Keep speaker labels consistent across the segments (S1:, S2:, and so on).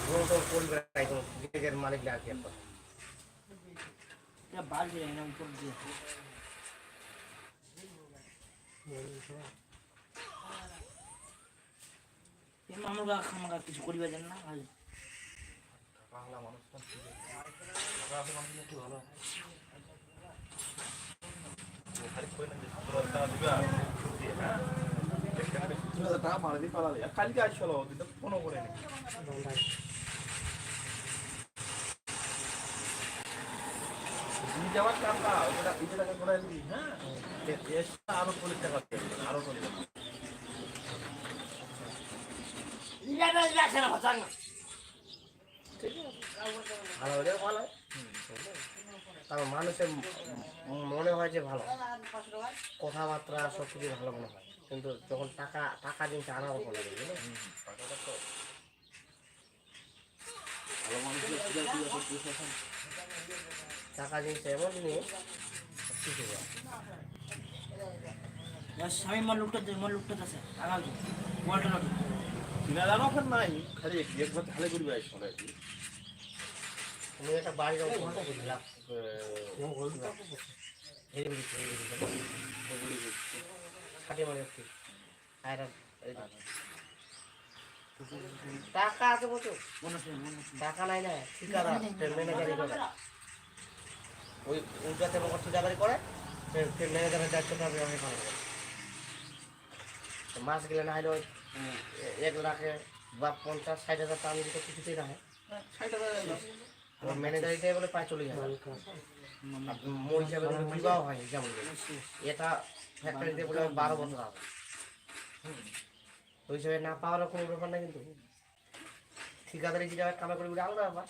S1: তো করবে একদম নিজের মালিক লাগে এখন
S2: এটা বাড়বে না উপর দিয়ে আমরা খামাকা কিছু করিবা জান না ভাই
S1: বাংলা মানুষ কি ভালো খালি কই না যে টাকা দিবা হ্যাঁ টাকা মারা দি পালালে কালকে আসছিল দিতে ফোনও করে নি তুমি যাওয়ার টাকা ওটা এই টাকা করে দিবি হ্যাঁ এসটা আরো 40 টাকা দিবি আরো 40 টাকা
S2: ইলাটা রাখছে না ভাষা না
S1: ভালো হলে ভালো কারণ মানুষের মনে হয় যে ভালো কথাবার্তা সব কিছু ভালো মনে হয় কিন্তু যখন টাকা টাকা জিনিস আনা ভালো লাগে টাকাটা তো ভালো মানুষের টাকা জিনিস এমন জিনিস কিছু
S2: স্বামী মন লুকটা আছে আগাল ওয়াটার লট
S1: কিনা জানো ফের নাই খালি একবার খালি করবি আসলে তুমি একটা বাড়ি যাও কোনটা বুঝলাম টাকা আছে বলতো টাকা নাই না ঠিকাদার ম্যানেজারি করে ওই উল্টাতে মতো ঠিকাদারি করে ম্যানেজারের দায়িত্বটা আমি পালন করি মাস গেলে না হলে ওই 1 লাখে বা 50-60 হাজার টাকা দিতে কিছুতেই রাখে 60,000 ম্যানেজারিটাই বলে প্রায় 40,000 মোর হিসাবে বিবাহ হয় যেমন এটা ফ্যাক্টরিতে বলে 12 বছর হবে ওই হিসাবে না পাওয়ার কোনো ব্যাপার না কিন্তু ঠিকাদারি যেটা কামে করে বলে আলাদা ব্যাপার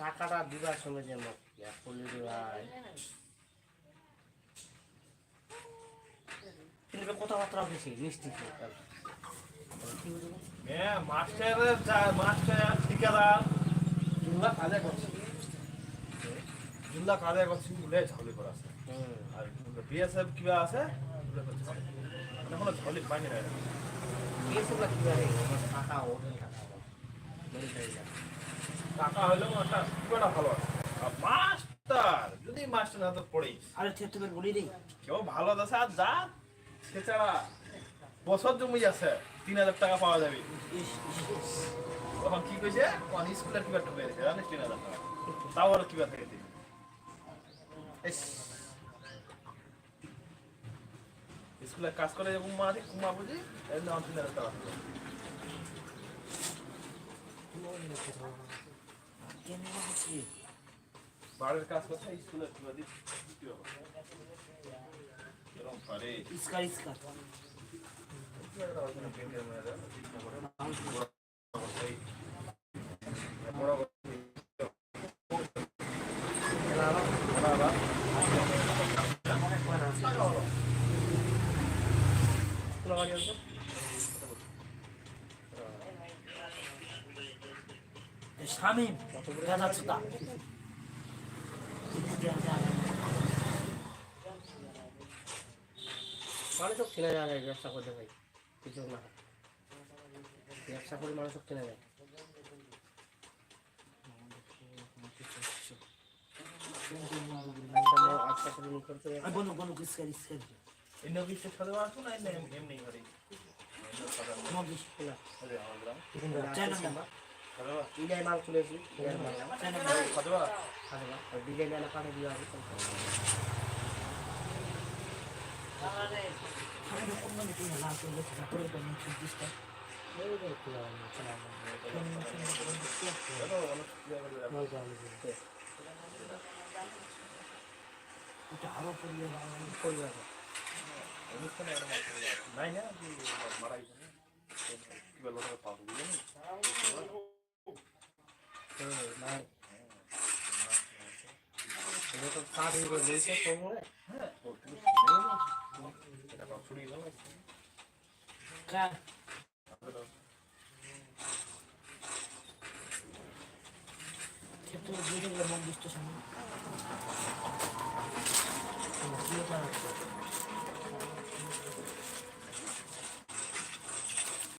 S1: টাকাটা দিবার সঙ্গে যে করলে ভাই কিন্তু কথাবার্তা বেশি মিষ্টি মাস্টার ঠিকাদার জুল্লা কাজে করছে বলে ঝাউলি করা আছে আর বিএসএফ কিবা আছে কোনো ঝাউলি পাইনি না বিএসএফ কিবা টাকা ওঠেন টাকা হলেও একটা কিবাটা ভালো আছে আর মাস্টার যদি মাস্টার না তো পড়িস
S2: আরে তুমি বলি দেই
S1: কেউ ভালো আছে আর যা সেছাড়া বছর জমি আছে 3,000 টাকা পাওয়া যাবে তখন কি কইছে কোন স্কুলের কিবা ঢুকে গেছে জানিস 3,000 টাকা তাও আর কিবা থেকে দিই স্কুলে কাজ করে এবং মাঝে কুমা বুঝি এর নাম 3,000 টাকা বাড়ির কাজ করছে স্কুলে কিবা দিই এরকম পারে
S2: ইসকার স্বামী গাঁজা ছুতা মানুষ কিনে যায় ব্যবসা করতে ভাই কিছু না ব্যবসা করে মানুষ কিনে যায় আচ্ছা করে নিয়ে করতে বনো কিসকার এই নগিসে খাওয়া আসো না এমনি ঘরে নগিস খোলা আরে আমরা চ্যানেল ইলাই মাল তুলেছি চ্যানেল খাওয়া খাওয়া ডিজাইন এলা কাটে দিয়া হবে আরে আমি কোন মানে কি না করে করে তো নিচে দিস্তা এই রে কি না এটা আরো পরিবার অনুষ্ঠানে নাই না মারাই কি বলো পাবো জানি নাই এটা তো কাজ হয়ে গেছে কোমরে হ্যাঁ এটা সব ছুরি গেল কা ক্ষেত্রে যেটা মন দিষ্ট সামনে